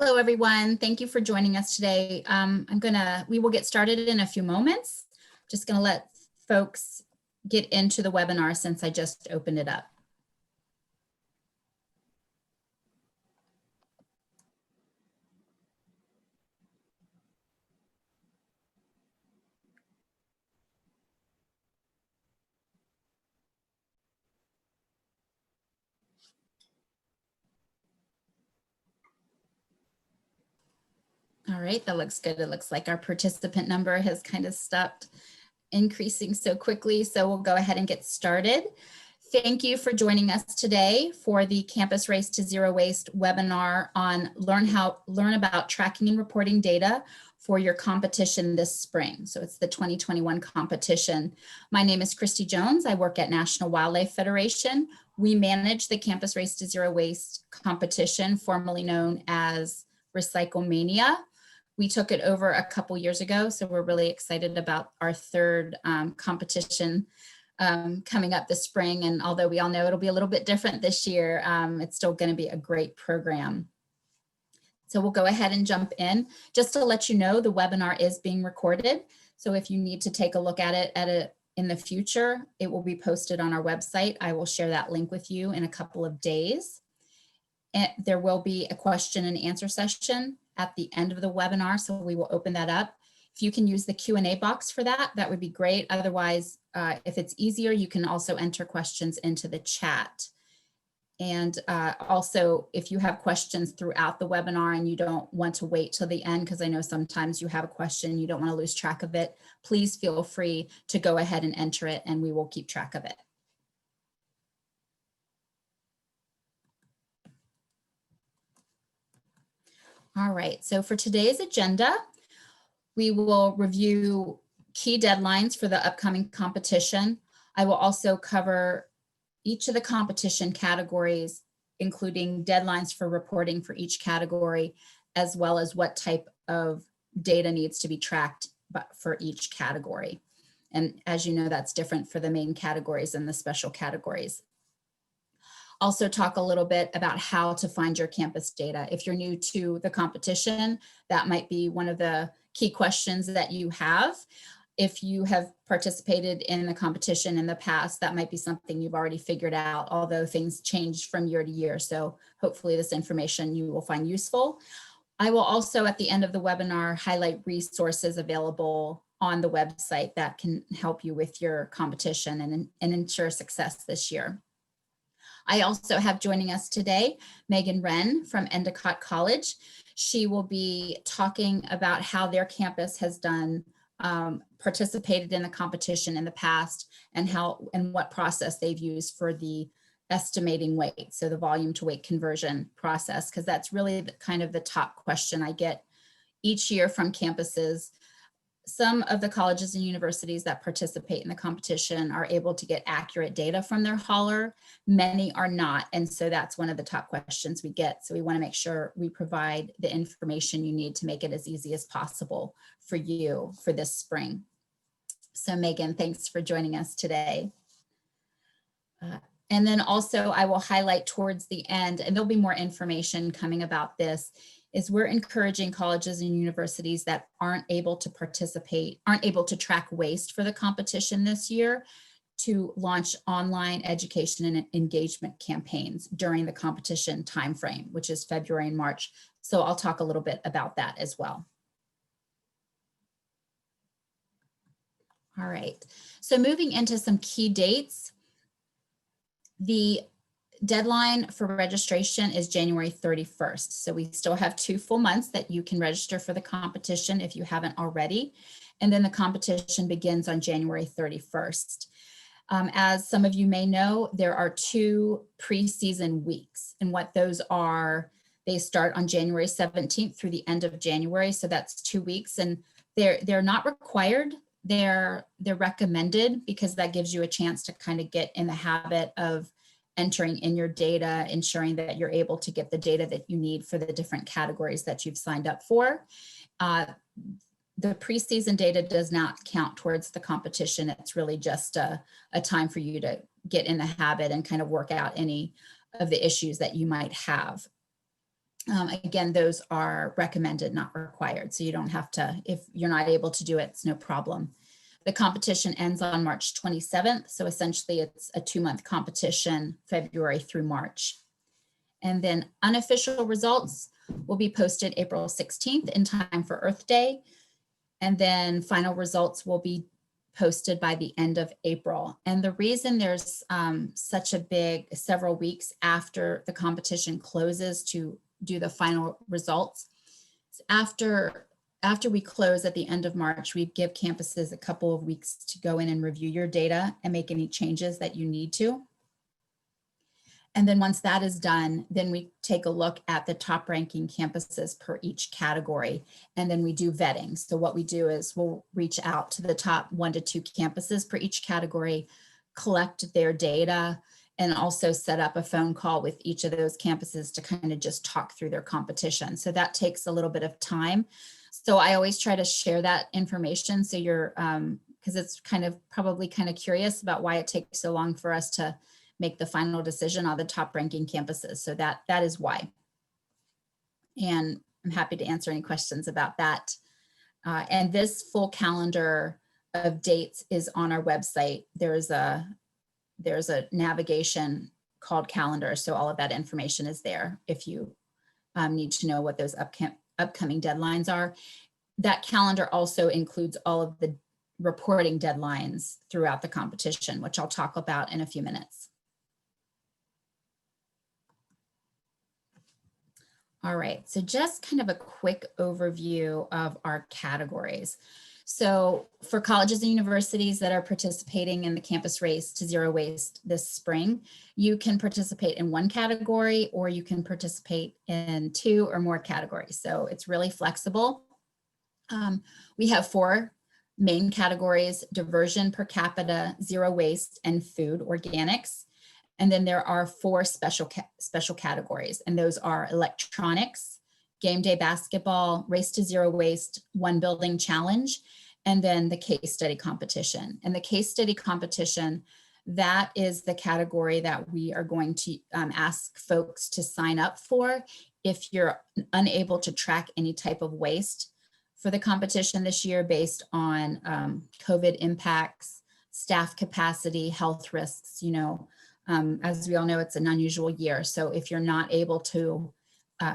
Hello, everyone. Thank you for joining us today. We will get started in a few moments. Just going to let folks get into the webinar since I just opened it up. All right, that looks good. It looks like our participant number has kind of stopped increasing so quickly, so we'll go ahead and get started. Thank you for joining us today for the Campus Race to Zero Waste webinar on learn about tracking and reporting data for your competition this spring. So it's the 2021 competition. My name is Christy Jones. I work at National Wildlife Federation. We manage the Campus Race to Zero Waste competition, formerly known as Recyclemania. We took it over a couple years ago, so we're really excited about our third competition coming up this spring. And although we all know it'll be a little bit different this year, it's still going to be a great program. So we'll go ahead and jump in. Just to let you know, the webinar is being recorded. So if you need to take a look at it in the future, it will be posted on our website. I will share that link with you in a couple of days. And there will be a question and answer session at the end of the webinar, so we will open that up. If you can use the Q&A box for that, that would be great. Otherwise, if it's easier, you can also enter questions into the chat. And also, if you have questions throughout the webinar and you don't want to wait till the end, because I know sometimes you have a question, you don't want to lose track of it, please feel free to go ahead and enter it and we will keep track of it. All right, so for today's agenda, we will review key deadlines for the upcoming competition. I will also cover each of the competition categories, including deadlines for reporting for each category, as well as what type of data needs to be tracked for each category. And as you know, that's different for the main categories and the special categories. Also talk a little bit about how to find your campus data. If you're new to the competition, that might be one of the key questions that you have. If you have participated in the competition in the past, that might be something you've already figured out, although things change from year to year. So hopefully this information you will find useful. I will also at the end of the webinar highlight resources available on the website that can help you with your competition and ensure success this year. I also have joining us today, Megan Wren from Endicott College. She will be talking about how their campus has done, participated in the competition in the past and what process they've used for the estimating weight. So the volume to weight conversion process, because that's really kind of the top question I get each year from campuses. Some of the colleges and universities that participate in the competition are able to get accurate data from their hauler. Many are not. And so that's one of the top questions we get. So we want to make sure we provide the information you need to make it as easy as possible for you for this spring. So Megan, thanks for joining us today. And then also I will highlight towards the end, and there'll be more information coming about this, is we're encouraging colleges and universities that aren't able to participate, aren't able to track waste for the competition this year, to launch online education and engagement campaigns during the competition timeframe, which is February and March. So I'll talk a little bit about that as well. All right, so moving into some key dates. The deadline for registration is January 31st. So we still have 2 full months that you can register for the competition if you haven't already. And then the competition begins on January 31st. As some of you may know, there are 2 preseason weeks, and what those are, they start on January 17th through the end of January. So that's 2 weeks, and they're not required. They're recommended because that gives you a chance to kind of get in the habit of entering in your data, ensuring that you're able to get the data that you need for the different categories that you've signed up for. The preseason data does not count towards the competition. It's really just a time for you to get in the habit and kind of work out any of the issues that you might have. Again, those are recommended, not required. So you don't have to, if you're not able to do it, it's no problem. The competition ends on March 27th. So essentially it's a 2-month competition, February through March. And then unofficial results will be posted April 16th in time for Earth Day. And then final results will be posted by the end of April. And the reason there's such a big several weeks after the competition closes to do the final results, after we close at the end of March, we give campuses a couple of weeks to go in and review your data and make any changes that you need to. And then once that is done, then we take a look at the top ranking campuses per each category. And then we do vetting. So what we do is we'll reach out to the top 1 to 2 campuses per each category, collect their data, and also set up a phone call with each of those campuses to kind of just talk through their competition. So that takes a little bit of time. So I always try to share that information. So you're, because it's probably kind of curious about why it takes so long for us to make the final decision on the top ranking campuses. So that is why. And I'm happy to answer any questions about that. And this full calendar of dates is on our website. There's a navigation called calendar. So all of that information is there if you need to know what those upcoming deadlines are. That calendar also includes all of the reporting deadlines throughout the competition, which I'll talk about in a few minutes. All right, so just kind of a quick overview of our categories. So for colleges and universities that are participating in the campus race to zero waste this spring, you can participate in 1 category or you can participate in 2 or more categories. So it's really flexible. We have 4 main categories: diversion, per capita, zero waste, and food organics. And then there are 4 special categories, and those are electronics, game day basketball, race to zero waste, 1 building challenge, and then the case study competition. And the case study competition, that is the category that we are going to ask folks to sign up for if you're unable to track any type of waste for the competition this year based on COVID impacts, staff capacity, health risks. As we all know, it's an unusual year. So if you're not able to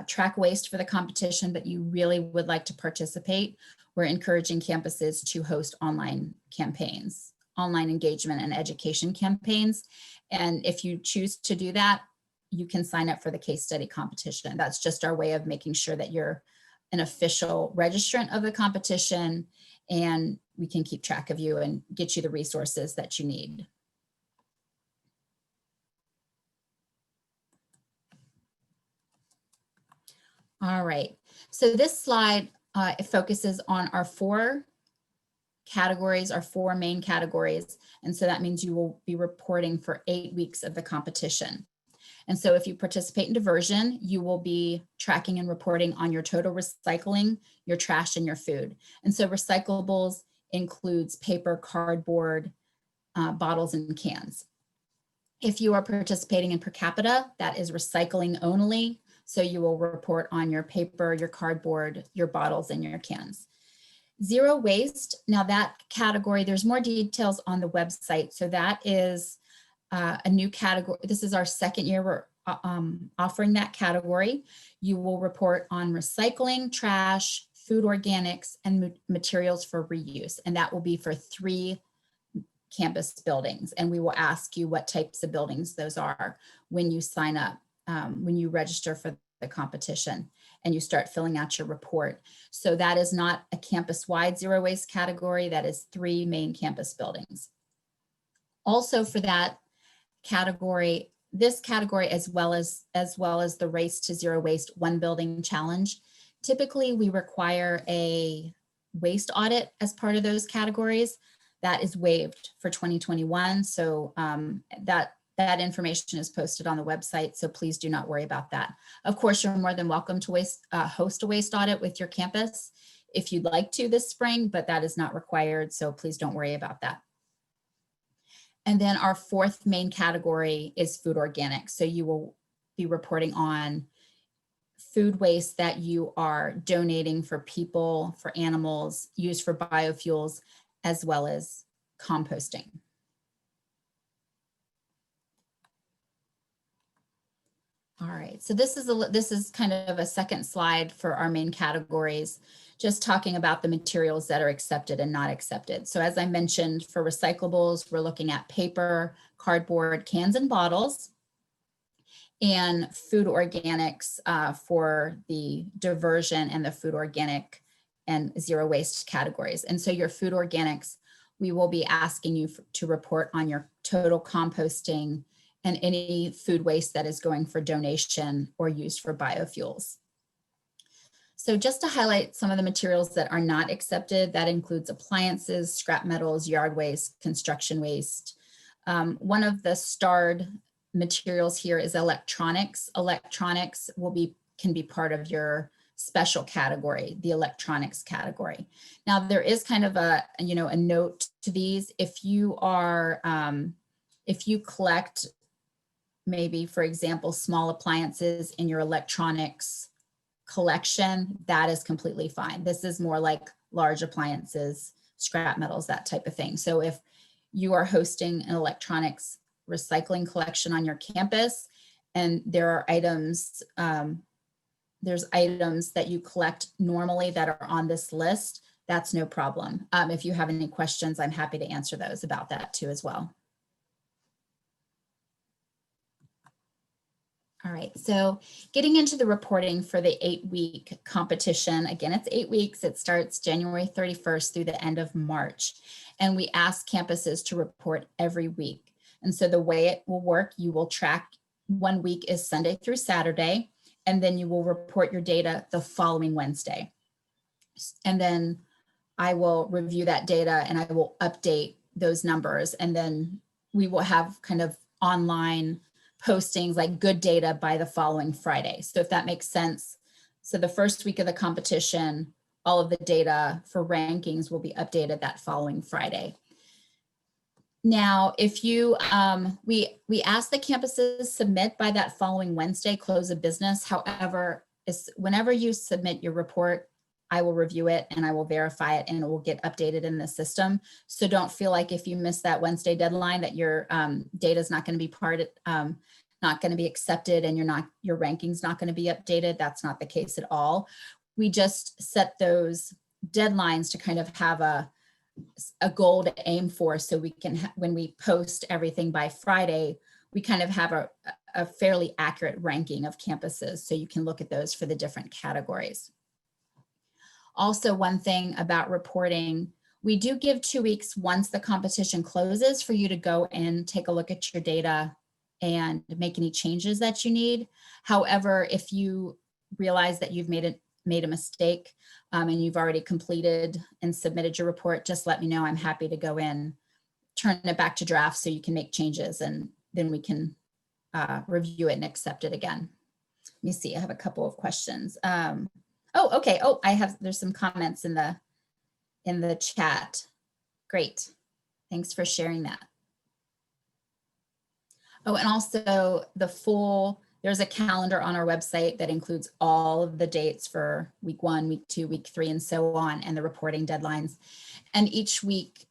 track waste for the competition, but you really would like to participate, we're encouraging campuses to host online campaigns, online engagement and education campaigns. And if you choose to do that, you can sign up for the case study competition. That's just our way of making sure that you're an official registrant of the competition, and we can keep track of you and get you the resources that you need. All right, so this slide it focuses on our 4 categories, our 4 main categories. And so that means you will be reporting for 8 weeks of the competition. And so if you participate in diversion, you will be tracking and reporting on your total recycling, your trash, and your food. And so recyclables includes paper, cardboard, bottles, and cans. If you are participating in per capita, that is recycling only. So you will report on your paper, your cardboard, your bottles, and your cans. Zero waste, now that category, there's more details on the website. So that is a new category. This is our 2nd year we're offering that category. You will report on recycling, trash, food organics, and materials for reuse. And that will be for 3 campus buildings. And we will ask you what types of buildings those are when you sign up, when you register for the competition and you start filling out your report. So that is not a campus-wide zero waste category. That is 3 main campus buildings. Also for that category, this category, as well as the race to zero waste 1 building challenge, typically we require a waste audit as part of those categories. That is waived for 2021. So that information is posted on the website. So please do not worry about that. Of course, you're more than welcome to host a waste audit with your campus if you'd like to this spring, but that is not required. So please don't worry about that. And then our 4th main category is food organics. So you will be reporting on food waste that you are donating for people, for animals, used for biofuels, as well as composting. All right, so this is kind of a second slide for our main categories, just talking about the materials that are accepted and not accepted. So as I mentioned, for recyclables, we're looking at paper, cardboard, cans and bottles, and food organics for the diversion and the food organic and zero waste categories. And so your food organics, we will be asking you to report on your total composting and any food waste that is going for donation or used for biofuels. So just to highlight some of the materials that are not accepted, that includes appliances, scrap metals, yard waste, construction waste. One of the starred materials here is electronics. Electronics can be part of your special category, the electronics category. Now there is kind of a note to these. If you collect, maybe, for example, small appliances in your electronics collection, that is completely fine. This is more like large appliances, scrap metals, that type of thing. So if you are hosting an electronics recycling collection on your campus and there are items, there's items that you collect normally that are on this list, that's no problem. If you have any questions, I'm happy to answer those about that too as well. All right, so getting into the reporting for the 8-week competition. Again, it's 8 weeks. It starts January 31st through the end of March. And we ask campuses to report every week. And so the way it will work, you will track 1 week is Sunday through Saturday, and then you will report your data the following Wednesday. And then I will review that data and I will update those numbers. And then we will have kind of online postings like good data by the following Friday. So if that makes sense. So the first week of the competition, all of the data for rankings will be updated that following Friday. Now, if you, we ask the campuses submit by that following Wednesday, close of business. However, whenever you submit your report, I will review it and I will verify it and it will get updated in the system. So don't feel like if you miss that Wednesday deadline that your data is not going to be not going to be accepted and your ranking's not going to be updated. That's not the case at all. We just set those deadlines to kind of have a goal to aim for, so we can, when we post everything by Friday, we kind of have a fairly accurate ranking of campuses. So you can look at those for the different categories. Also, one thing about reporting, we do give 2 weeks once the competition closes for you to go and take a look at your data and make any changes that you need. However, if you realize that you've made a mistake and you've already completed and submitted your report, just let me know. I'm happy to go in, turn it back to draft so you can make changes and then we can review it and accept it again. Let me see, I have a couple of questions. Oh, okay. Oh, there's some comments in the chat. Great. Thanks for sharing that. Oh, and also there's a calendar on our website that includes all of the dates for week 1, week 2, week 3, and so on, and the reporting deadlines. And each week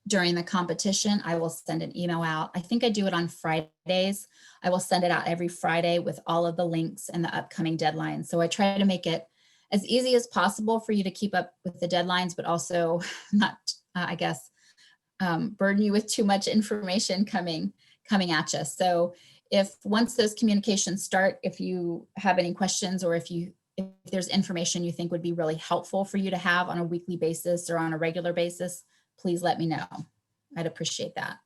during the competition, I will send an email out. I think I do it on Fridays. I will send it out every Friday with all of the links and the upcoming deadlines. So I try to make it as easy as possible for you to keep up with the deadlines, but also not, I guess, burden you with too much information coming at you. So if once those communications start, if you have any questions or if there's information you think would be really helpful for you to have on a weekly basis or on a regular basis, please let me know. I'd appreciate that.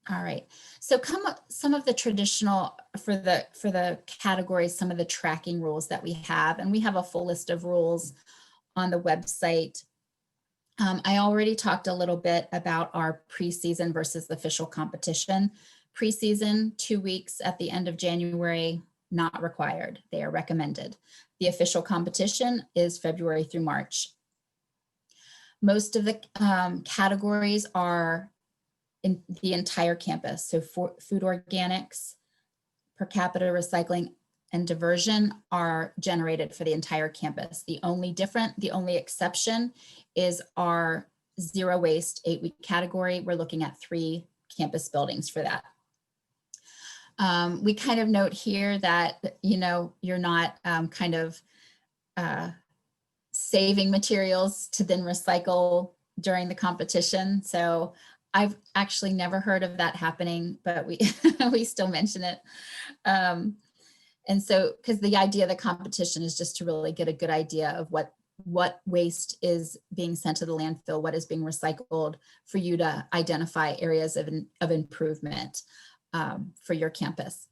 All right, so some of the traditional, for the categories, some of the tracking rules that we have, and we have a full list of rules on the website. I already talked a little bit about our preseason versus the official competition. Preseason, 2 weeks at the end of January, not required. They are recommended. The official competition is February through March. Most of the categories are in the entire campus. So for food organics, per capita recycling and diversion are generated for the entire campus. The only exception is our zero waste 8-week category. We're looking at 3 campus buildings for that. We kind of note here that, you know, you're not saving materials to then recycle during the competition. So I've actually never heard of that happening, but we we still mention it. And so, because the idea of the competition is just to really get a good idea of what waste is being sent to the landfill, what is being recycled, for you to identify areas of improvement for your campus.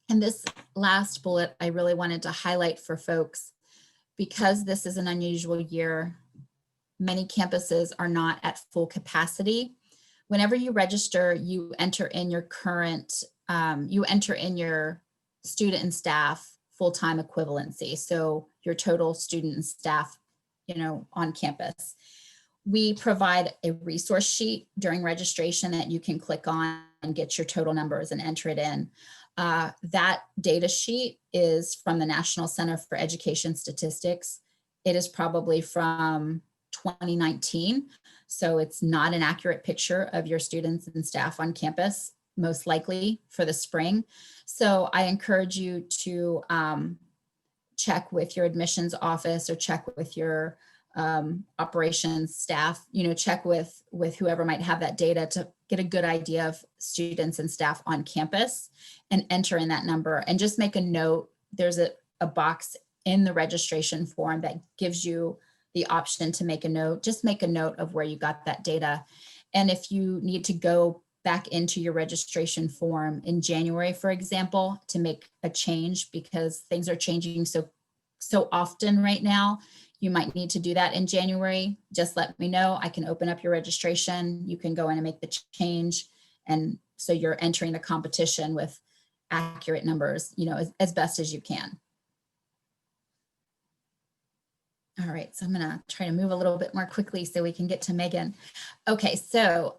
And this last bullet, I really wanted to highlight for folks, because this is an unusual year. Many campuses are not at full capacity. Whenever you register, you enter in your student and staff full-time equivalency. So your total student and staff, you know, on campus. We provide a resource sheet during registration that you can click on and get your total numbers and enter it in. That data sheet is from the National Center for Education Statistics. It is probably from 2019. So it's not an accurate picture of your students and staff on campus, most likely for the spring. So I encourage you to check with your admissions office or check with your operations staff, you know, check with whoever might have that data to get a good idea of students and staff on campus and enter in that number. And just make a note, there's a box in the registration form that gives you the option to make a note. Just make a note of where you got that data. And if you need to go back into your registration form in January, for example, to make a change, because things are changing so often right now, you might need to do that in January. Just let me know. I can open up your registration. You can go in and make the change. And so you're entering the competition with accurate numbers, you know, as best as you can. All right, so I'm gonna try to move a little bit more quickly so we can get to Megan. Okay, so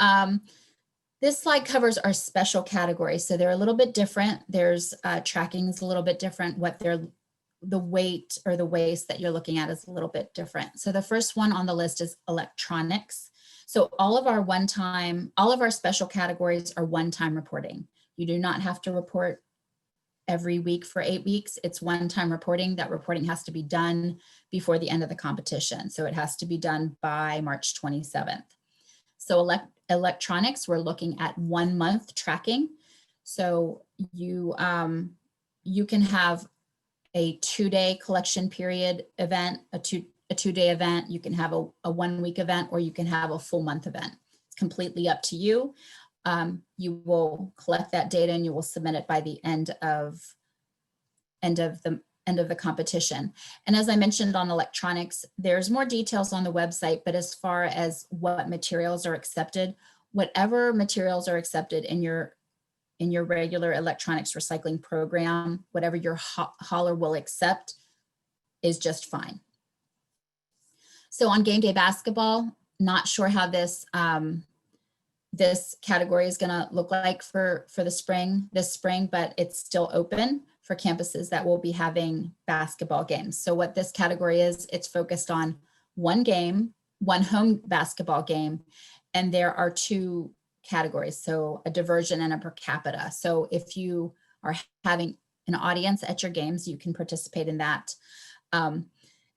this slide covers our special categories. So they're a little bit different. There's tracking is a little bit different. The weight or the waste that you're looking at is a little bit different. So the first one on the list is electronics. So all of our special categories are one-time reporting. You do not have to report every week for 8 weeks. It's one-time reporting. That reporting has to be done before the end of the competition. So it has to be done by March 27th. So electronics, we're looking at 1 month tracking. So you can have a 2-day collection period event, a two-day event. You can have a 1 week event, or you can have a full month event. It's completely up to you. You will collect that data and you will submit it by the end of the competition. And as I mentioned on electronics, there's more details on the website, but as far as what materials are accepted, whatever materials are accepted in your regular electronics recycling program, whatever your hauler will accept is just fine. So on game day basketball, not sure how this category is going to look like for this spring, but it's still open for campuses that will be having basketball games. So what this category is, it's focused on one game, one home basketball game, and there are 2 categories, so a diversion and a per capita. So if you are having an audience at your games, you can participate in that.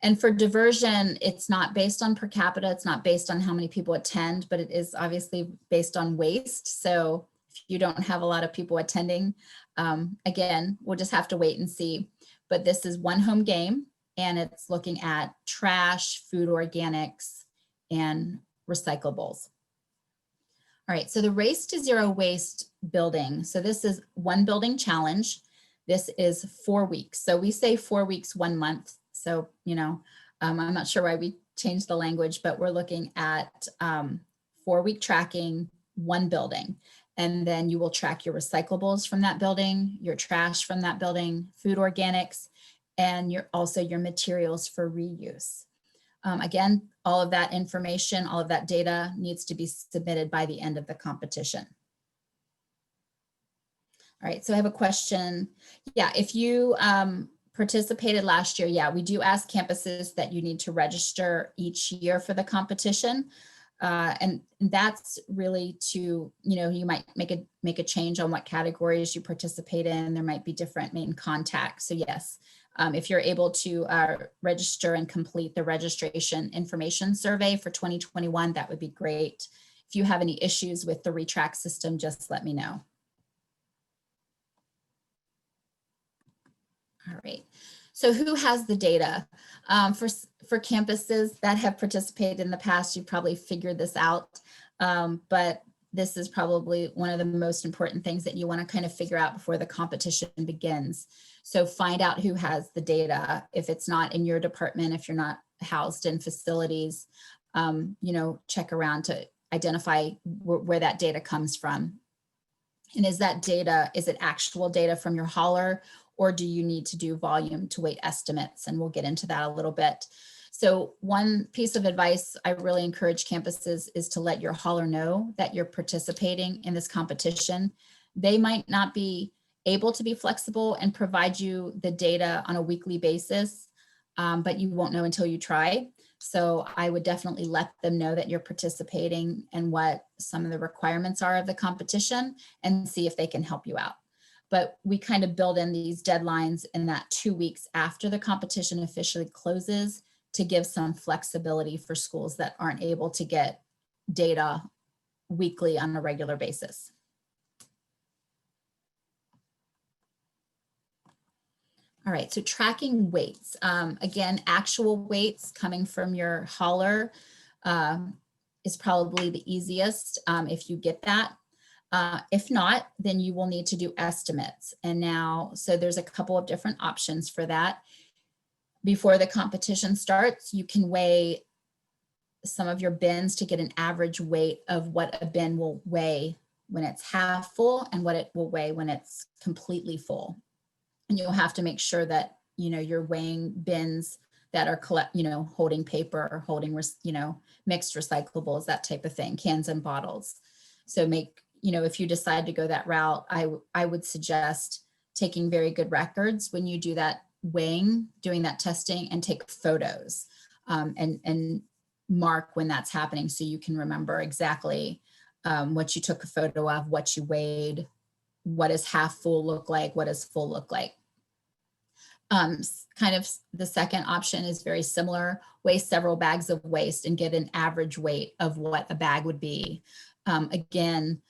And for diversion, it's not based on per capita, it's not based on how many people attend, but it is obviously based on waste. So if you don't have a lot of people attending, again, we'll just have to wait and see. But this is one home game, and it's looking at trash, food organics, and recyclables. All right, so the Race to Zero Waste building. So this is one building challenge. This is 4 weeks. So we say 4 weeks, 1 month. So, you know, I'm not sure why we changed the language, but we're looking at 4-week tracking, one building. And then you will track your recyclables from that building, your trash from that building, food organics, and also your materials for reuse. Again, all of that information, all of that data needs to be submitted by the end of the competition. All right, so I have a question. Yeah, if you participated last year, yeah, we do ask campuses that you need to register each year for the competition. And that's really to, you might make a change on what categories you participate in. There might be different main contacts. So yes, if you're able to register and complete the registration information survey for 2021, that would be great. If you have any issues with the retrack system, just let me know. All right. So who has the data? For campuses that have participated in the past, you probably figured this out, but this is probably one of the most important things that you want to kind of figure out before the competition begins. So find out who has the data. If it's not in your department, if you're not housed in facilities, check around to identify where that data comes from. And is it actual data from your hauler, or do you need to do volume to weight estimates? And we'll get into that a little bit. So one piece of advice I really encourage campuses is to let your hauler know that you're participating in this competition. They might not be able to be flexible and provide you the data on a weekly basis, but you won't know until you try. So I would definitely let them know that you're participating and what some of the requirements are of the competition, and see if they can help you out. But we kind of build in these deadlines in that 2 weeks after the competition officially closes to give some flexibility for schools that aren't able to get data weekly on a regular basis. All right, so tracking weights. Again, actual weights coming from your hauler is probably the easiest if you get that. If not, then you will need to do estimates. And now, so there's a couple of different options for that. Before the competition starts, you can weigh some of your bins to get an average weight of what a bin will weigh when it's half full and what it will weigh when it's completely full. And you'll have to make sure that, you're weighing bins that are holding paper, holding, mixed recyclables, that type of thing, cans and bottles. So if you decide to go that route, I would suggest taking very good records when you do that weighing, doing that testing, and take photos and mark when that's happening so you can remember exactly what you took a photo of, what you weighed, what does half full look like, what does full look like. Kind of the second option is very similar. Weigh several bags of waste and get an average weight of what a bag would be. Again,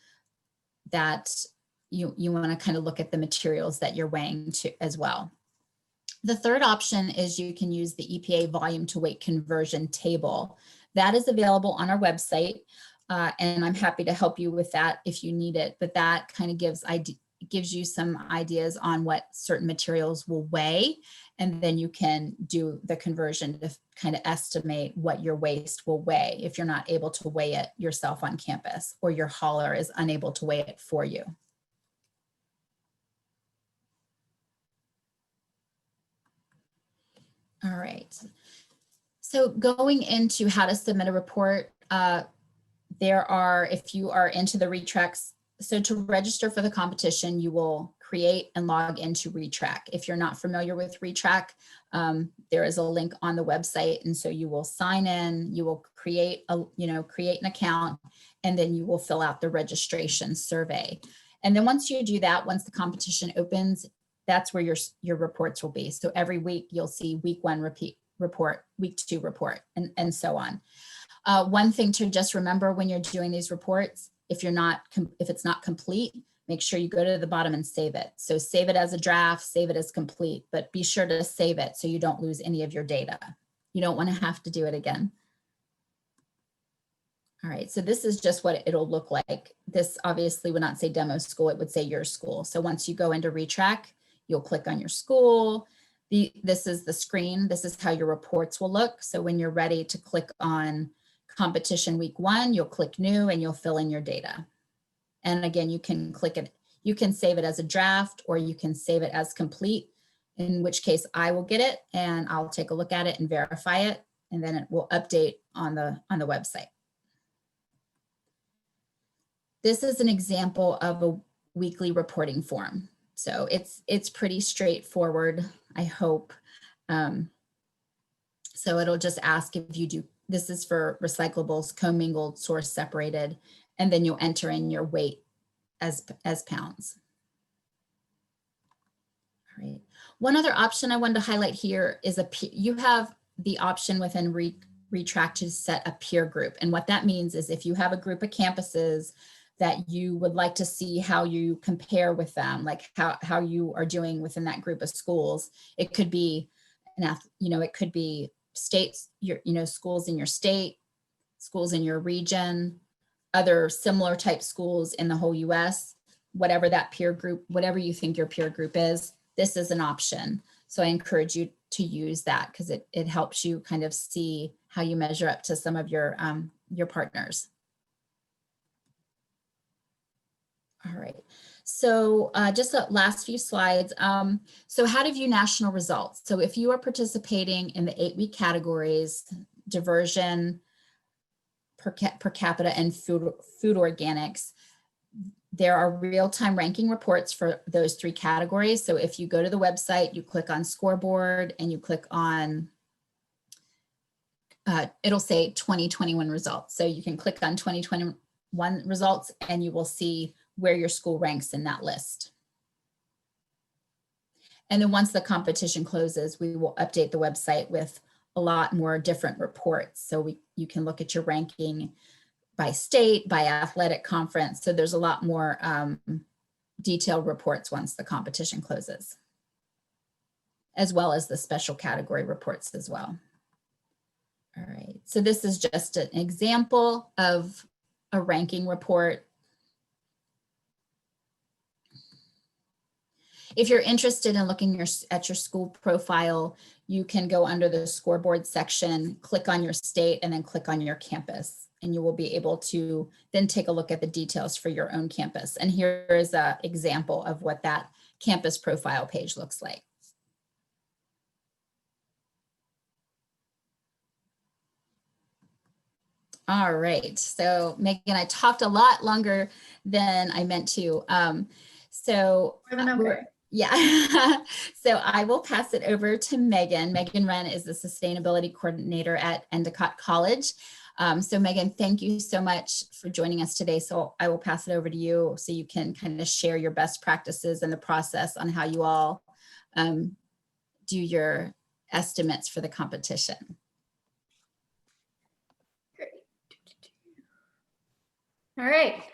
that you want to kind of look at the materials that you're weighing as well. The third option is you can use the EPA volume to weight conversion table. That is available on our website, and I'm happy to help you with that if you need it. But that kind of gives you some ideas on what certain materials will weigh, and then you can do the conversion to kind of estimate what your waste will weigh if you're not able to weigh it yourself on campus, or your hauler is unable to weigh it for you. All right. So going into how to submit a report, if you are into the retracks, so to register for the competition, you will create and log into retrack. If you're not familiar with retrack, there is a link on the website. And so you will sign in, you will create an account, and then you will fill out the registration survey. And then once you do that, once the competition opens, that's where your reports will be. So every week you'll see week 1 report, week 2 report, and so on. One thing to just remember when you're doing these reports, if it's not complete, make sure you go to the bottom and save it. So save it as a draft, save it as complete, but be sure to save it so you don't lose any of your data. You don't want to have to do it again. All right, so this is just what it'll look like. This obviously would not say demo school, it would say your school. So once you go into retrack, you'll click on your school. This is the screen. This is how your reports will look. So when you're ready to click on competition week 1, you'll click new and you'll fill in your data. And again, you can click it, you can save it as a draft, or you can save it as complete, in which case I will get it and I'll take a look at it and verify it, and then it will update on the website. This is an example of a weekly reporting form. So it's pretty straightforward, I hope. So it'll just ask if you do, this is for recyclables, commingled, source separated, and then you'll enter in your weight as pounds. All right. One other option I wanted to highlight here is you have the option within Retrack to set a peer group. And what that means is if you have a group of campuses that you would like to see how you compare with them, like how you are doing within that group of schools, it could be, it could be states, schools in your state, schools in your region, other similar type schools in the whole US, whatever that peer group, whatever you think your peer group is, this is an option. So I encourage you to use that because it helps you kind of see how you measure up to some of your partners. All right, so just the last few slides. So how to view national results. So if you are participating in the 8-week categories, diversion, per capita, and food organics, there are real-time ranking reports for those 3 categories. So if you go to the website, you click on scoreboard and you click on, it'll say 2021 results. So you can click on 2021 results and you will see where your school ranks in that list. And then once the competition closes, we will update the website with a lot more different reports. So you can look at your ranking by state, by athletic conference. So there's a lot more detailed reports once the competition closes, as well as the special category reports as well. All right, so this is just an example of a ranking report. If you're interested in looking at your school profile, you can go under the scoreboard section, click on your state, and then click on your campus. And you will be able to then take a look at the details for your own campus. And here is an example of what that campus profile page looks like. All right, so Megan, I talked a lot longer than I meant to. Yeah, so I will pass it over to Megan. Megan Wren is the Sustainability Coordinator at Endicott College. So Megan, thank you so much for joining us today. So I will pass it over to you so you can kind of share your best practices and the process on how you all do your estimates for the competition. Great. All right.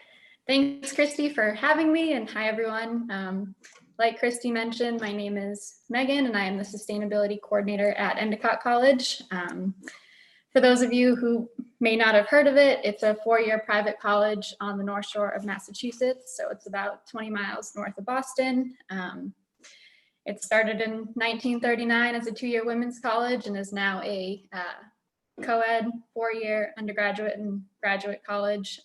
Thanks, Christy, for having me, and hi, everyone. Like Christy mentioned, my name is Megan, and I am the Sustainability Coordinator at Endicott College. For those of you who may not have heard of it, it's a 4-year private college on the North Shore of Massachusetts, so it's about 20 miles north of Boston. It started in 1939 as a 2-year women's college and is now a co-ed 4-year undergraduate and graduate college.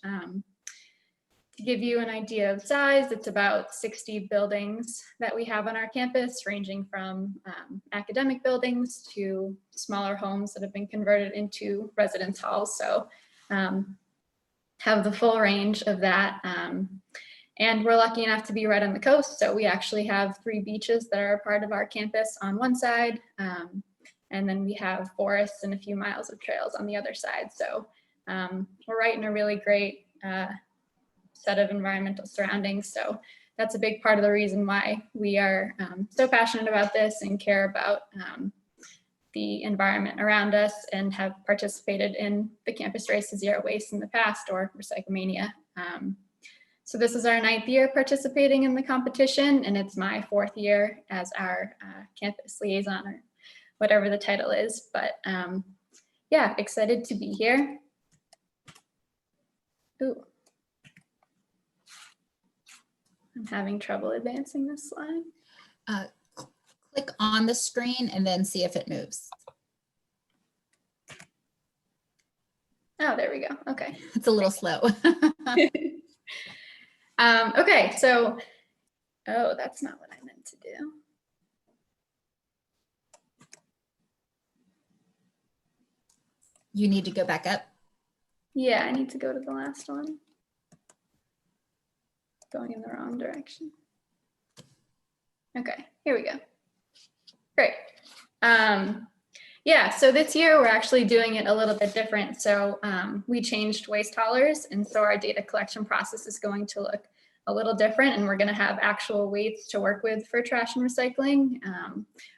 To give you an idea of size, it's about 60 buildings that we have on our campus, ranging from academic buildings to smaller homes that have been converted into residence halls. So have the full range of that. And we're lucky enough to be right on the coast. So we actually have 3 beaches that are a part of our campus on one side. And then we have forests and a few miles of trails on the other side. So we're right in a really great set of environmental surroundings. So that's a big part of the reason why we are so passionate about this and care about the environment around us and have participated in the Campus Race to Zero Waste in the past, or Recyclemania. So this is our 9th year participating in the competition, and it's my 4th year as our campus liaison, or whatever the title is. But yeah, excited to be here. Ooh. I'm having trouble advancing this slide. Click on the screen and then see if it moves. Oh, there we go. Okay. It's a little slow. Okay, so, oh, that's not what I meant to do. You need to go back up. Yeah, I need to go to the last one. going in the wrong direction. Okay, here we go. Great. Yeah, so this year we're actually doing it a little bit different. So we changed waste haulers, and so our data collection process is going to look a little different, and we're going to have actual weights to work with for trash and recycling.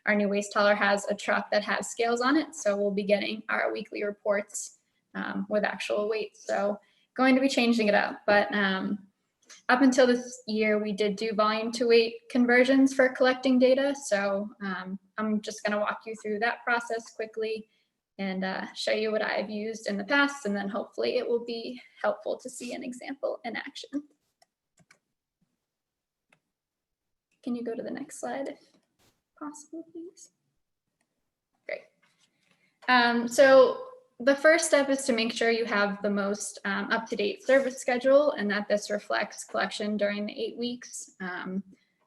Our new waste hauler has a truck that has scales on it, so we'll be getting our weekly reports with actual weights. So going to be changing it up, but up until this year, we did do volume to weight conversions for collecting data. So I'm just going to walk you through that process quickly and show you what I've used in the past, and then hopefully it will be helpful to see an example in action. Can you go to the next slide if possible, please? Great. So the first step is to make sure you have the most up-to-date service schedule and that this reflects collection during the 8 weeks.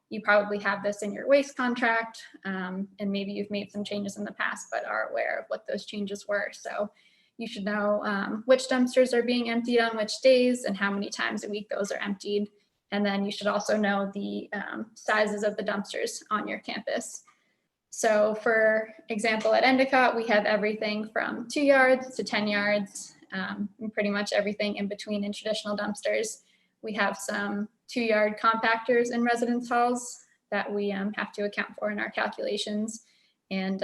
You probably have this in your waste contract, and maybe you've made some changes in the past but are aware of what those changes were. So you should know which dumpsters are being emptied on which days and how many times a week those are emptied. And then you should also know the sizes of the dumpsters on your campus. So for example, at Endicott, we have everything from 2 yards to 10 yards, and pretty much everything in between in traditional dumpsters. We have some 2-yard compactors in residence halls that we have to account for in our calculations. And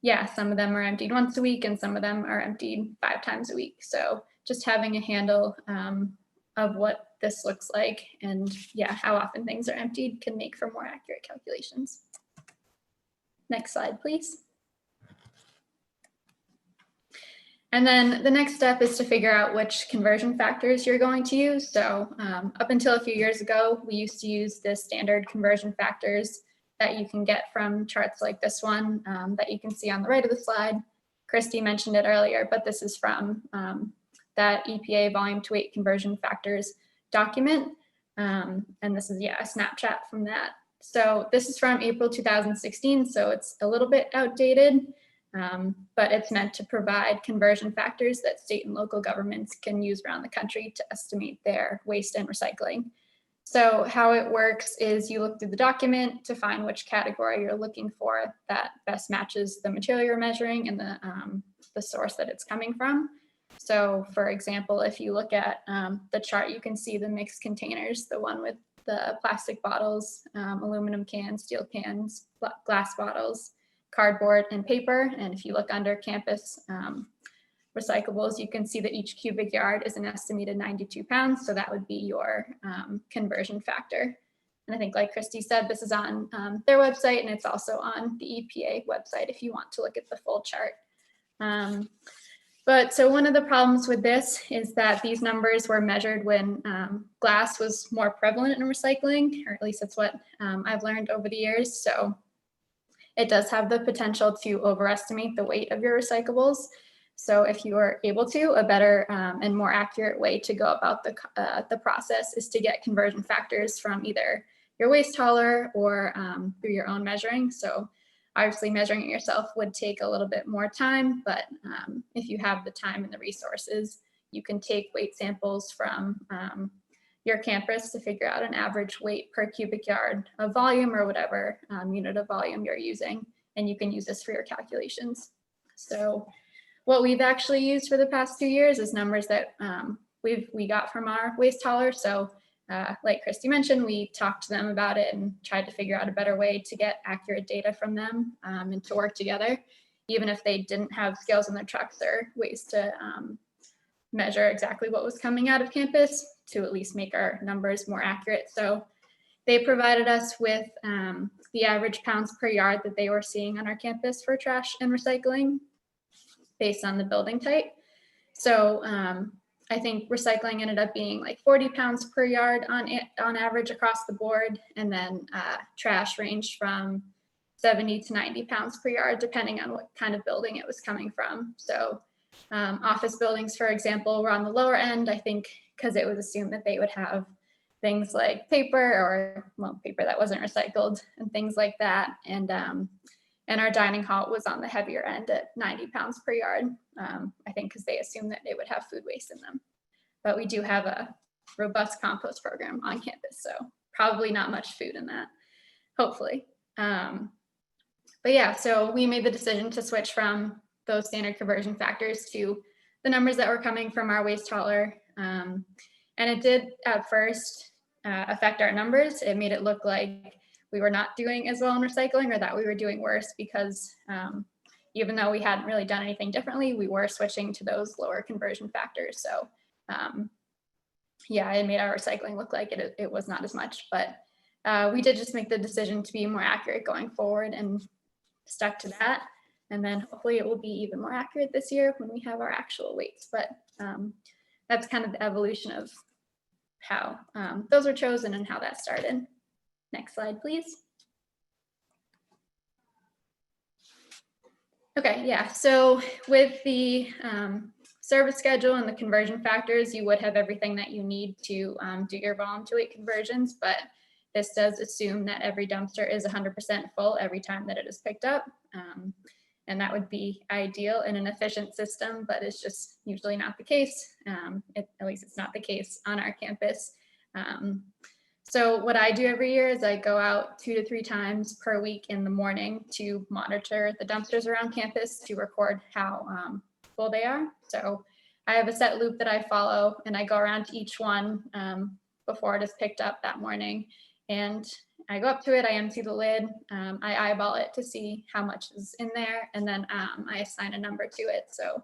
yeah, some of them are emptied once a week and some of them are emptied 5 times a week. So just having a handle of what this looks like and yeah, how often things are emptied can make for more accurate calculations. Next slide, please. And then the next step is to figure out which conversion factors you're going to use. So up until a few years ago, we used to use the standard conversion factors that you can get from charts like this one that you can see on the right of the slide. Christy mentioned it earlier, but this is from that EPA volume to weight conversion factors document. And this is, yeah, a snapshot from that. So this is from April 2016, so it's a little bit outdated, but it's meant to provide conversion factors that state and local governments can use around the country to estimate their waste and recycling. So how it works is you look through the document to find which category you're looking for that best matches the material you're measuring and the source that it's coming from. So for example, if you look at the chart, you can see the mixed containers, the one with the plastic bottles, aluminum cans, steel cans, glass bottles, cardboard, and paper. And if you look under campus recyclables, you can see that each cubic yard is an estimated 92 pounds. So that would be your conversion factor. And I think like Christy said, this is on their website and it's also on the EPA website if you want to look at the full chart. But so one of the problems with this is that these numbers were measured when glass was more prevalent in recycling, or at least that's what I've learned over the years. So it does have the potential to overestimate the weight of your recyclables. So if you are able to, a better and more accurate way to go about the process is to get conversion factors from either your waste hauler or through your own measuring. So obviously measuring it yourself would take a little bit more time, but if you have the time and the resources, you can take weight samples from your campus to figure out an average weight per cubic yard of volume or whatever unit of volume you're using, and you can use this for your calculations. So what we've actually used for the past 2 years is numbers that we got from our waste hauler. So like Christy mentioned, we talked to them about it and tried to figure out a better way to get accurate data from them and to work together, even if they didn't have scales in their trucks or ways to measure exactly what was coming out of campus to at least make our numbers more accurate. So they provided us with the average pounds per yard that they were seeing on our campus for trash and recycling based on the building type. So I think recycling ended up being like 40 pounds per yard on average across the board. And then trash ranged from 70 to 90 pounds per yard, depending on what kind of building it was coming from. So office buildings, for example, were on the lower end, I think, because it was assumed that they would have things like paper or, well, paper that wasn't recycled and things like that. And our dining hall was on the heavier end at 90 pounds per yard, I think because they assumed that they would have food waste in them. But we do have a robust compost program on campus. So probably not much food in that, hopefully. But yeah, so we made the decision to switch from those standard conversion factors to the numbers that were coming from our waste hauler. And it did at first affect our numbers. It made it look like we were not doing as well in recycling, or that we were doing worse, because even though we hadn't really done anything differently, we were switching to those lower conversion factors. So yeah, it made our recycling look like it was not as much, but we did just make the decision to be more accurate going forward and stuck to that. And then hopefully it will be even more accurate this year when we have our actual weights. But that's kind of the evolution of how those were chosen and how that started. Next slide, please. Okay, yeah, so with the service schedule and the conversion factors, you would have everything that you need to do your volunteer weight conversions, but this does assume that every dumpster is 100% full every time that it is picked up. And that would be ideal in an efficient system, but it's just usually not the case. At least it's not the case on our campus. So what I do every year is I go out 2 to 3 times per week in the morning to monitor the dumpsters around campus to record how full they are. So I have a set loop that I follow, and I go around to each one before it is picked up that morning. And I go up to it, I empty the lid, I eyeball it to see how much is in there, and then I assign a number to it. So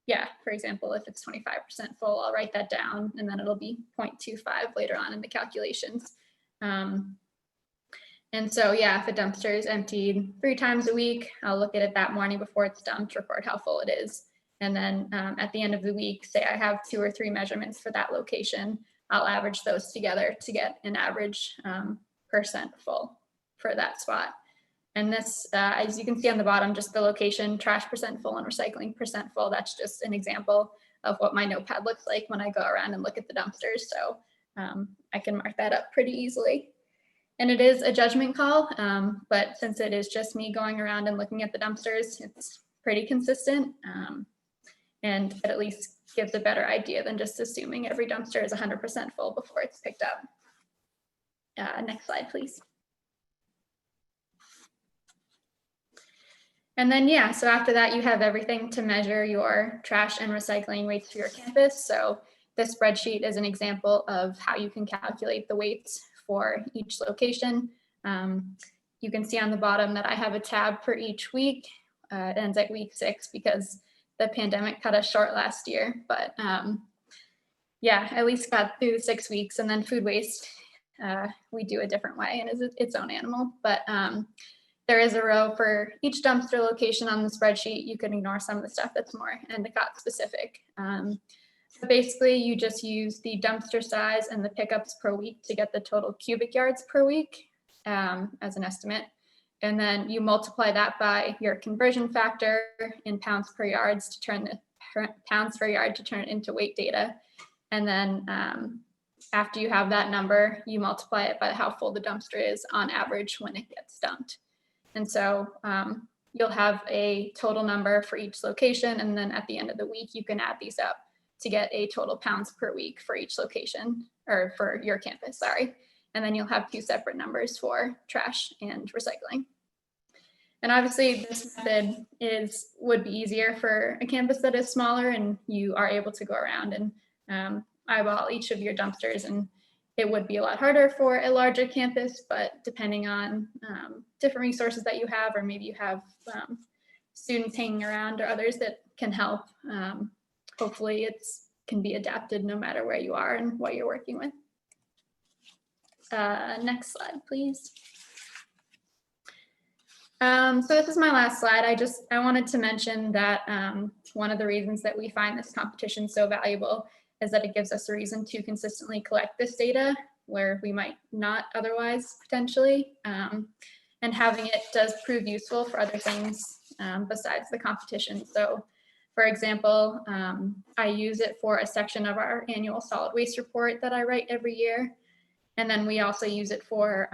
yeah, for example, if it's 25% full, I'll write that down, and then it'll be 0.25 later on in the calculations. And so yeah, if a dumpster is emptied 3 times a week, I'll look at it that morning before it's dumped, record how full it is. And then at the end of the week, say I have 2 or 3 measurements for that location, I'll average those together to get an average percent full for that spot. And this, as you can see on the bottom, just the location, trash percent full and recycling percent full. That's just an example of what my notepad looks like when I go around and look at the dumpsters. So I can mark that up pretty easily. And it is a judgment call, but since it is just me going around and looking at the dumpsters, it's pretty consistent. And it at least gives a better idea than just assuming every dumpster is 100% full before it's picked up. Next slide, please. And then, yeah, so after that, you have everything to measure your trash and recycling weights for your campus. So this spreadsheet is an example of how you can calculate the weights for each location. You can see on the bottom that I have a tab for each week. It ends at week 6 because the pandemic cut us short last year. But yeah, at least got through 6 weeks. And then food waste, we do a different way and is its own animal. But there is a row for each dumpster location on the spreadsheet. You can ignore some of the stuff that's more Endicott specific. So basically, you just use the dumpster size and the pickups per week to get the total cubic yards per week as an estimate. And then you multiply that by your conversion factor in pounds per yards to turn the pounds per yard to turn it into weight data. And then after you have that number, you multiply it by how full the dumpster is on average when it gets dumped. And so you'll have a total number for each location. And then at the end of the week, you can add these up to get a total pounds per week for each location, or for your campus, sorry. And then you'll have 2 separate numbers for trash and recycling. And obviously this method would be easier for a campus that is smaller and you are able to go around and eyeball each of your dumpsters, and it would be a lot harder for a larger campus, but depending on different resources that you have, or maybe you have students hanging around or others that can help, hopefully it can be adapted no matter where you are and what you're working with. Next slide, please. So this is my last slide. I wanted to mention that one of the reasons that we find this competition so valuable is that it gives us a reason to consistently collect this data where we might not otherwise potentially. And having it does prove useful for other things besides the competition. So for example, I use it for a section of our annual solid waste report that I write every year. And then we also use it for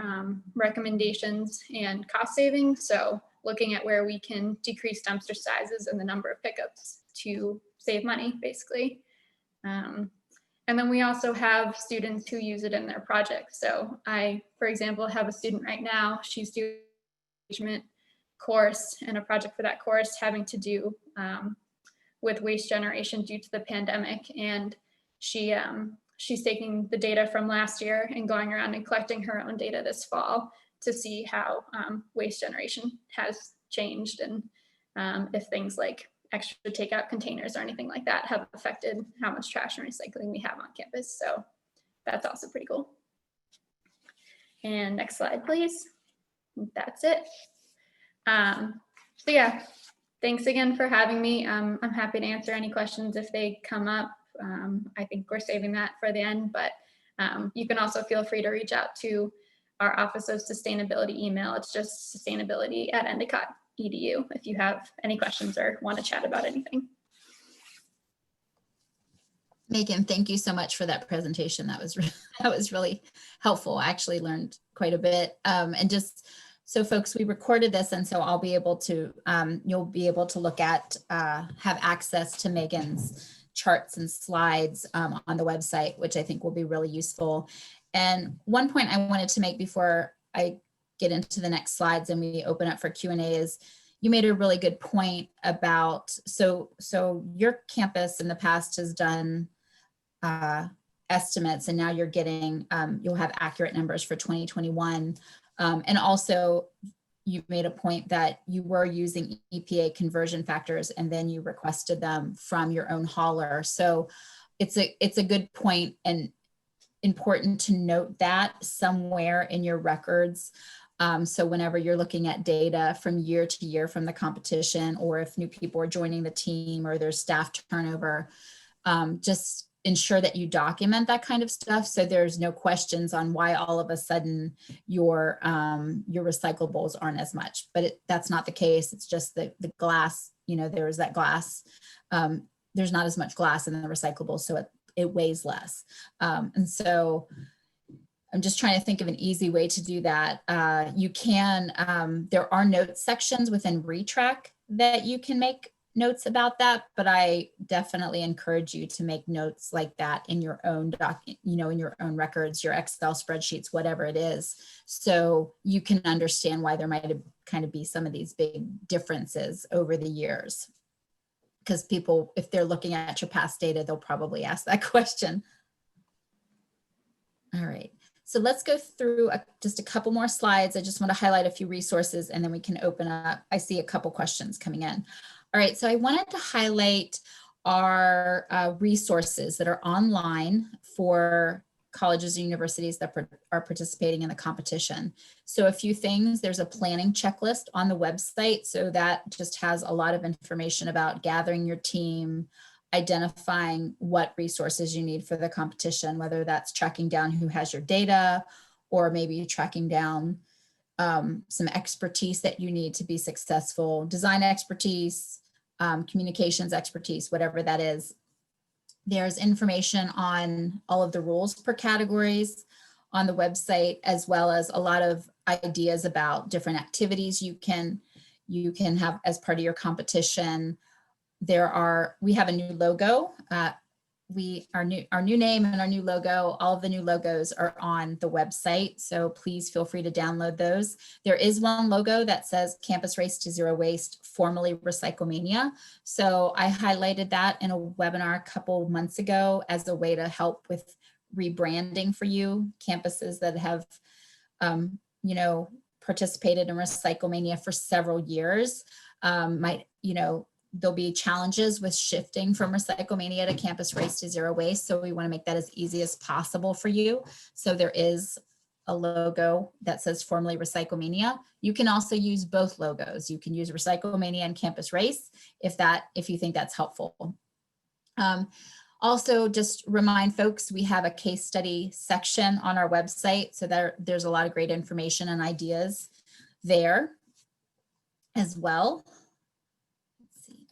recommendations and cost savings. So looking at where we can decrease dumpster sizes and the number of pickups to save money, basically. And And then we also have students who use it in their projects. So I, for example, have a student right now, she's doing engagement course and a project for that course having to do with waste generation due to the pandemic. And she's taking the data from last year and going around and collecting her own data this fall to see how waste generation has changed and if things like extra takeout containers or anything like that have affected how much trash and recycling we have on campus. So that's also pretty cool. And next slide, please. That's it. So yeah, thanks again for having me. I'm happy to answer any questions if they come up. I think we're saving that for the end, but you can also feel free to reach out to our Office of Sustainability email. It's just sustainability@endicott.edu if you have any questions or want to chat about anything. Megan, thank you so much for that presentation. That was really helpful. I actually learned quite a bit. And just so folks, we recorded this, and so I'll be able to, you'll be able to look at, have access to Megan's charts and slides on the website, which I think will be really useful. And one point I wanted to make before I get into the next slides and we open up for Q&A is you made a really good point about, so your campus in the past has done estimates, and now you're getting, you'll have accurate numbers for 2021. And also you made a point that you were using EPA conversion factors and then you requested them from your own hauler. So it's a good point and important to note that somewhere in your records. So whenever you're looking at data from year to year from the competition, or if new people are joining the team or there's staff turnover, just ensure that you document that kind of stuff so there's no questions on why all of a sudden your recyclables aren't as much. But that's not the case. It's just the glass, there's that glass. There's not as much glass in the recyclables, so it weighs less. And so I'm just trying to think of an easy way to do that. You can, there are notes sections within ReTrack that you can make notes about that, but I definitely encourage you to make notes like that in your own in your own records, your Excel spreadsheets, whatever it is, so you can understand why there might kind of be some of these big differences over the years. Because people, if they're looking at your past data, they'll probably ask that question. All right, so let's go through just a couple more slides. I just want to highlight a few resources and then we can open up. I see a couple questions coming in. All right, so I wanted to highlight our resources that are online for colleges and universities that are participating in the competition. So a few things, there's a planning checklist on the website. So that just has a lot of information about gathering your team, identifying what resources you need for the competition, whether that's tracking down who has your data, or maybe tracking down some expertise that you need to be successful, design expertise, communications expertise, whatever that is. There's information on all of the rules per categories on the website, as well as a lot of ideas about different activities you can have as part of your competition. We have a new logo. Our new name and our new logo, all of the new logos are on the website. So please feel free to download those. There is one logo that says Campus Race to Zero Waste, formerly Recyclemania. So I highlighted that in a webinar a couple months ago as a way to help with rebranding for you. Campuses that have, participated in Recyclemania for several years might, there'll be challenges with shifting from Recyclemania to Campus Race to Zero Waste. So we want to make that as easy as possible for you. So there is a logo that says formerly Recyclemania. You can also use both logos. You can use Recyclemania and Campus Race if you think that's helpful. Also, just remind folks, we have a case study section on our website. So there's a lot of great information and ideas there as well.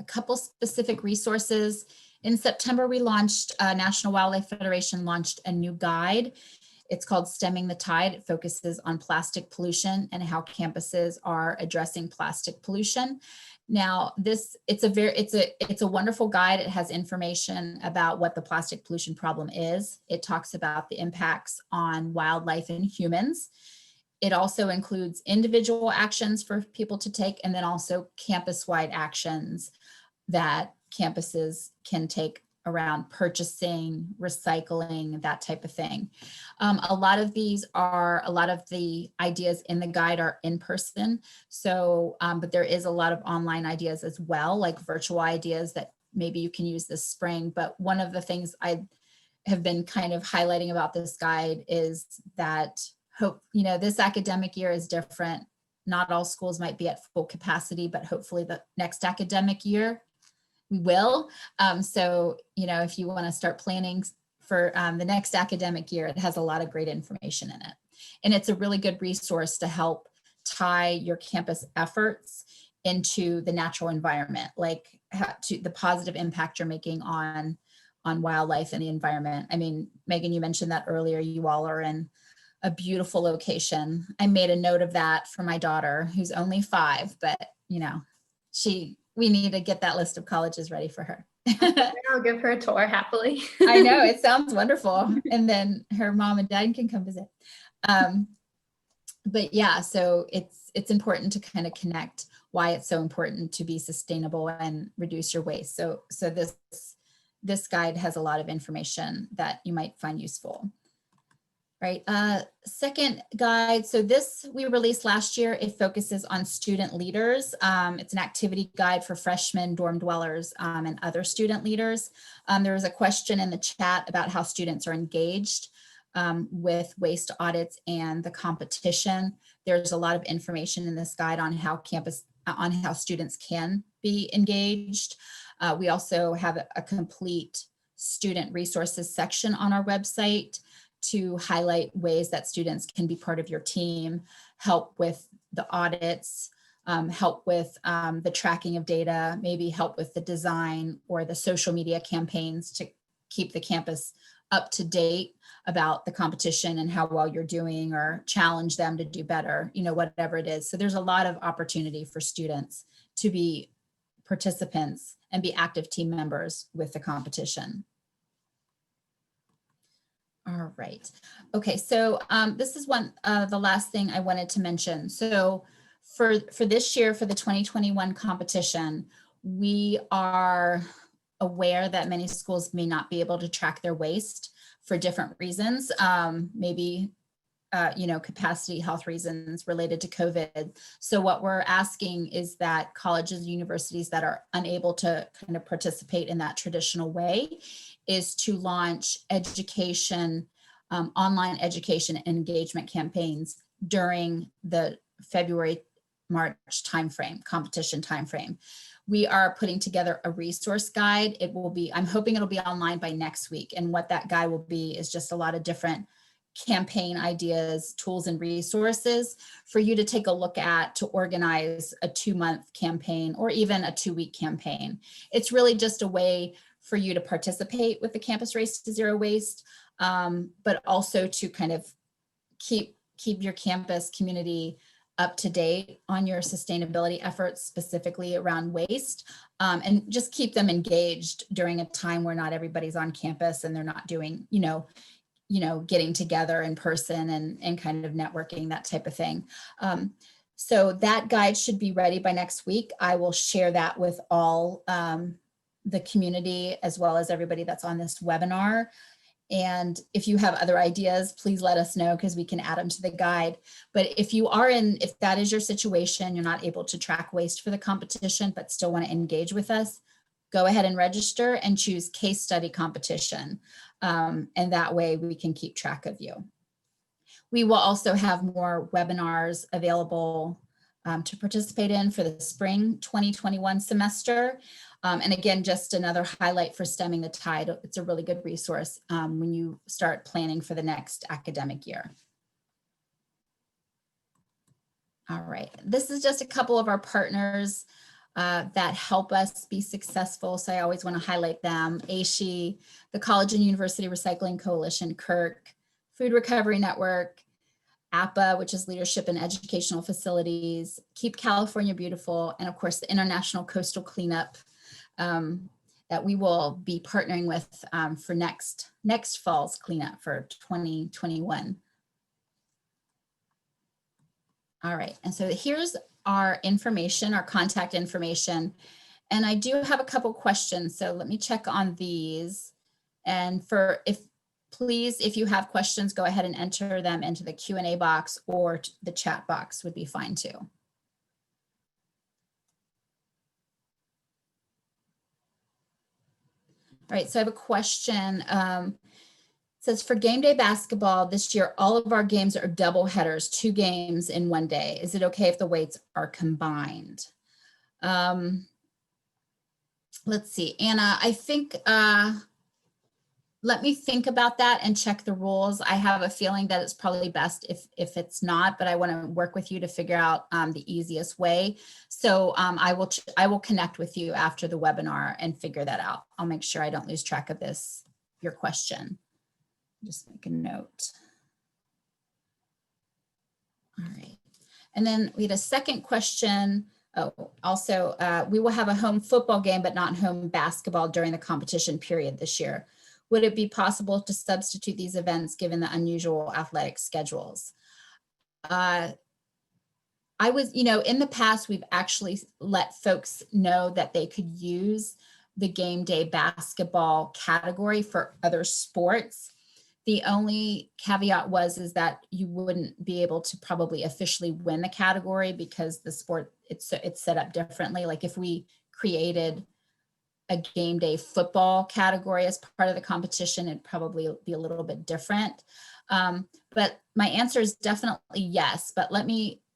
A couple specific resources. In September, we launched, National Wildlife Federation launched a new guide. It's called Stemming the Tide. It focuses on plastic pollution and how campuses are addressing plastic pollution. Now, it's a wonderful guide. It has information about what the plastic pollution problem is. It talks about the impacts on wildlife and humans. It also includes individual actions for people to take, and then also campus-wide actions that campuses can take around purchasing, recycling, that type of thing. A lot of the ideas in the guide are in person. So, but there is a lot of online ideas as well, like virtual ideas that maybe you can use this spring. But one of the things I have been kind of highlighting about this guide is that this academic year is different. Not all schools might be at full capacity, but hopefully the next academic year we will. So, if you want to start planning for the next academic year, it has a lot of great information in it. And it's a really good resource to help tie your campus efforts into the natural environment, like to the positive impact you're making on wildlife and the environment. I mean, Megan, you mentioned that earlier, you all are in a beautiful location. I made a note of that for my daughter, who's only 5, but we need to get that list of colleges ready for her. I'll give her a tour happily. I know, it sounds wonderful. And then her mom and dad can come visit. But yeah, so it's important to kind of connect why it's so important to be sustainable and reduce your waste. So this guide has a lot of information that you might find useful. Right. Second guide. So this we released last year. It focuses on student leaders. It's an activity guide for freshmen, dorm dwellers, and other student leaders. There was a question in the chat about how students are engaged with waste audits and the competition. There's a lot of information in this guide on how students can be engaged. We also have a complete student resources section on our website to highlight ways that students can be part of your team, help with the audits, help with the tracking of data, maybe help with the design or the social media campaigns to keep the campus up to date about the competition and how well you're doing, or challenge them to do better, whatever it is. So there's a lot of opportunity for students to be participants and be active team members with the competition. All right. Okay, so this is the last thing I wanted to mention. So for this year, for the 2021 competition, we are aware that many schools may not be able to track their waste for different reasons, maybe capacity, health reasons related to COVID. So what we're asking is that colleges and universities that are unable to kind of participate in that traditional way is to launch education, online education and engagement campaigns during the February-March timeframe, competition timeframe. We are putting together a resource guide. I'm hoping it'll be online by next week. And what that guide will be is just a lot of different campaign ideas, tools, and resources for you to take a look at to organize a 2-month campaign or even a 2-week campaign. It's really just a way for you to participate with the Campus Race to Zero Waste, but also to kind of keep your campus community up to date on your sustainability efforts, specifically around waste, and just keep them engaged during a time where not everybody's on campus and they're not doing, getting together in person and kind of networking, that type of thing. So that guide should be ready by next week. I will share that with all the community as well as everybody that's on this webinar. And if you have other ideas, please let us know because we can add them to the guide. But if that is your situation, you're not able to track waste for the competition, but still want to engage with us, go ahead and register and choose case study competition. And that way we can keep track of you. We will also have more webinars available to participate in for the spring 2021 semester. And again, just another highlight for Stemming the Tide. It's a really good resource when you start planning for the next academic year. All right, this is just a couple of our partners that help us be successful. So I always want to highlight them. ASHE, the College and University Recycling Coalition, Kirk, Food Recovery Network, APA, which is Leadership in Educational Facilities, Keep California Beautiful, and of course the International Coastal Cleanup that we will be partnering with for next fall's cleanup for 2021. All right, and so here's our information, our contact information. And I do have a couple questions, so let me check on these. And please, if you have questions, go ahead and enter them into the Q&A box, or the chat box would be fine too. All right, so I have a question. It says, for game day basketball this year, all of our games are double headers, 2 games in 1 day. Is it okay if the weights are combined? Let's see, Anna, I think, let me think about that and check the rules. I have a feeling that it's probably best if it's not, but I want to work with you to figure out the easiest way. So I will connect with you after the webinar and figure that out. I'll make sure I don't lose track of your question. Just make a note. All right. And then we had a second question. Oh, also, we will have a home football game, but not home basketball during the competition period this year. Would it be possible to substitute these events given the unusual athletic schedules? I was, in the past, we've actually let folks know that they could use the game day basketball category for other sports. The only caveat is that you wouldn't be able to probably officially win the category because the sport, it's set up differently. Like if we created a game day football category as part of the competition, it'd probably be a little bit different. But my answer is definitely yes. But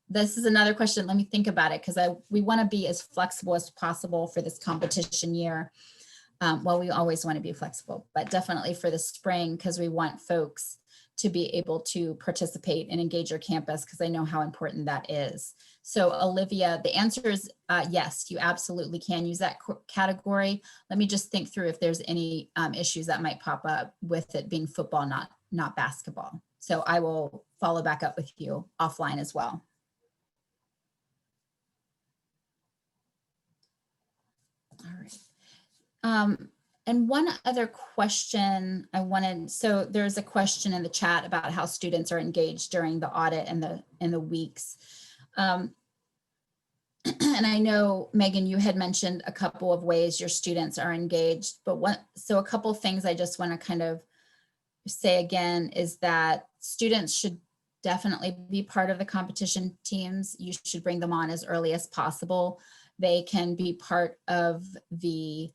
this is another question. Let me think about it, because we want to be as flexible as possible for this competition year. Well, we always want to be flexible, but definitely for the spring, because we want folks to be able to participate and engage your campus, because I know how important that is. So Olivia, the answer is yes, you absolutely can use that category. Let me just think through if there's any issues that might pop up with it being football, not basketball. So I will follow back up with you offline as well. All right. And one other question so there's a question in the chat about how students are engaged during the audit and the weeks. And I know, Megan, you had mentioned a couple of ways your students are engaged, so a couple of things I just want to kind of say again is that students should definitely be part of the competition teams. You should bring them on as early as possible. They can be part of the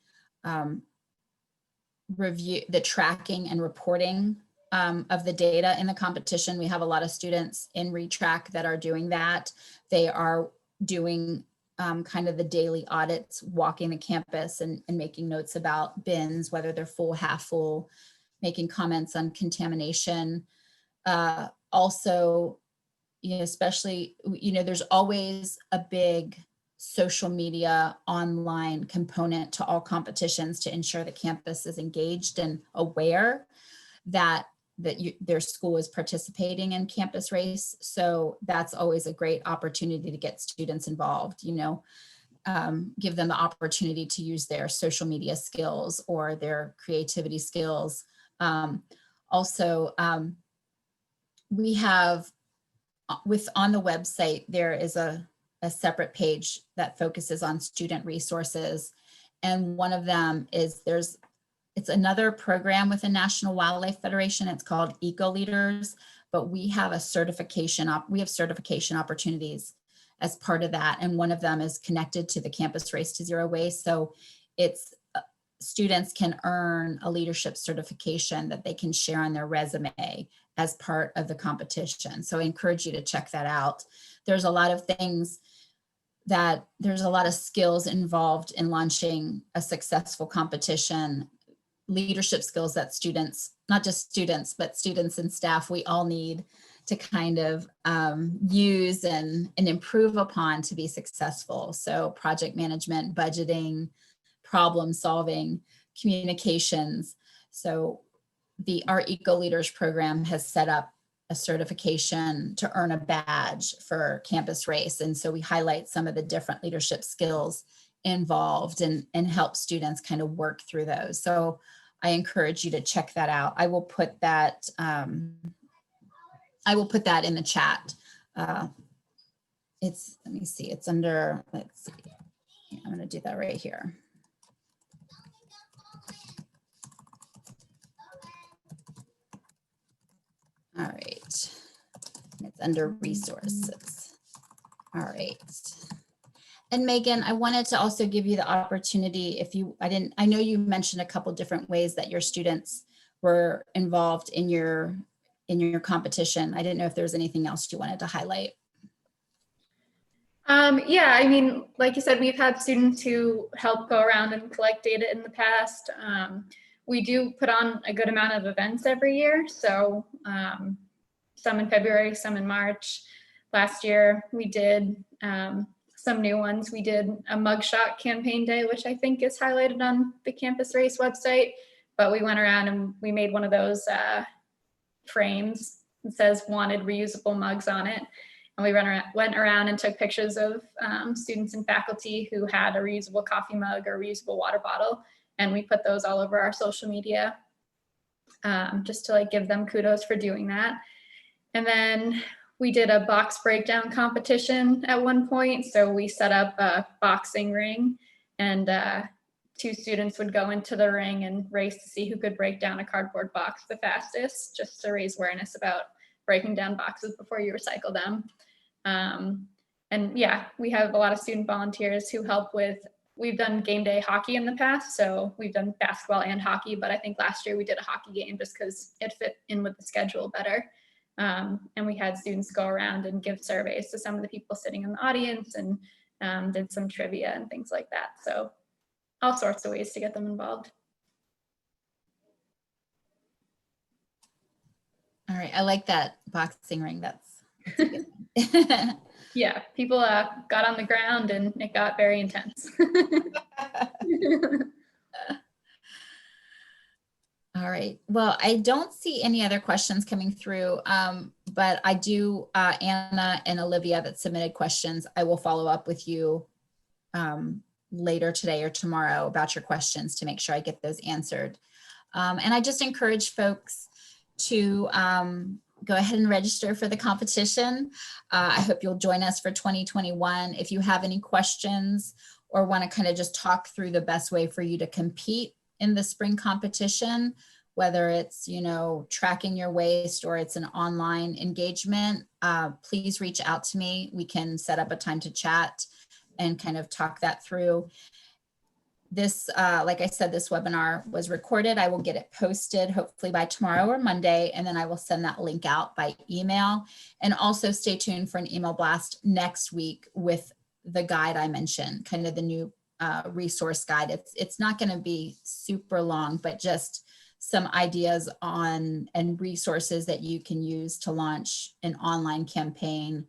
review, the tracking and reporting of the data in the competition. We have a lot of students in ReTrack that are doing that. They are doing kind of the daily audits, walking the campus and making notes about bins, whether they're full, half full, making comments on contamination. Also, especially, there's always a big social media online component to all competitions to ensure the campus is engaged and aware that their school is participating in Campus Race. So that's always a great opportunity to get students involved, give them the opportunity to use their social media skills or their creativity skills. Also, we have on the website, there is a separate page that focuses on student resources. And one of them is it's another program with the National Wildlife Federation. It's called Eco Leaders, but we have certification opportunities as part of that. And one of them is connected to the Campus Race to Zero Waste. So it's students can earn a leadership certification that they can share on their resume as part of the competition. So I encourage you to check that out. There's a lot of skills involved in launching a successful competition, leadership skills that students, not just students, but students and staff, we all need to kind of use and improve upon to be successful. So project management, budgeting, problem solving, communications. So our Eco Leaders program has set up a certification to earn a badge for Campus Race. And so we highlight some of the different leadership skills involved and help students kind of work through those. So I encourage you to check that out. I will put that in the chat. Let me see, it's under, let's see. I'm going to do that right here. All right. It's under resources. All right. And Megan, I wanted to also give you the opportunity I know you mentioned a couple different ways that your students were involved in your competition. I didn't know if there was anything else you wanted to highlight. Yeah, I mean, like you said, we've had students who help go around and collect data in the past. We do put on a good amount of events every year. So some in February, some in March. Last year, we did some new ones. We did a mugshot campaign day, which I think is highlighted on the Campus Race website. But we went around and we made one of those frames that says wanted reusable mugs on it. And we went around and took pictures of students and faculty who had a reusable coffee mug or reusable water bottle. And we put those all over our social media just to like give them kudos for doing that. And then we did a box breakdown competition at one point. So we set up a boxing ring and 2 students would go into the ring and race to see who could break down a cardboard box the fastest, just to raise awareness about breaking down boxes before you recycle them. And yeah, we have a lot of student volunteers who help with, we've done game day hockey in the past. So we've done basketball and hockey, but I think last year we did a hockey game just because it fit in with the schedule better. And we had students go around and give surveys to some of the people sitting in the audience and did some trivia and things like that. So all sorts of ways to get them involved. All right, I like that boxing ring. That's a good one. Yeah, people got on the ground and it got very intense. All right. Well, I don't see any other questions coming through, but I do, Anna and Olivia that submitted questions. I will follow up with you later today or tomorrow about your questions to make sure I get those answered. And I just encourage folks to go ahead and register for the competition. I hope you'll join us for 2021. If you have any questions or want to kind of just talk through the best way for you to compete in the spring competition, whether it's, tracking your waste or it's an online engagement, please reach out to me. We can set up a time to chat and kind of talk that through. This, like I said, this webinar was recorded. I will get it posted hopefully by tomorrow or Monday, and then I will send that link out by email. And also stay tuned for an email blast next week with the guide I mentioned, kind of the new resource guide. It's not going to be super long, but just some ideas on and resources that you can use to launch an online campaign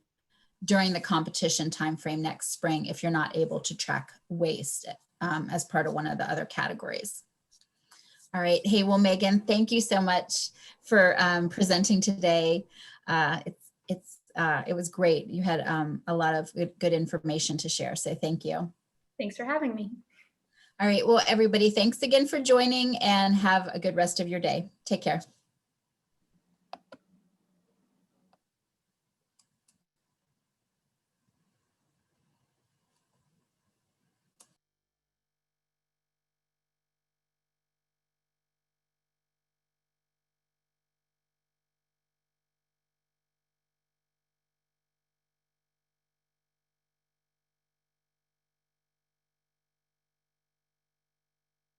during the competition timeframe next spring if you're not able to track waste as part of one of the other categories. All right. Hey, well, Megan, thank you so much for presenting today. It was great. You had a lot of good information to share, so thank you. Thanks for having me. All right. Well, everybody, thanks again for joining and have a good rest of your day. Take care.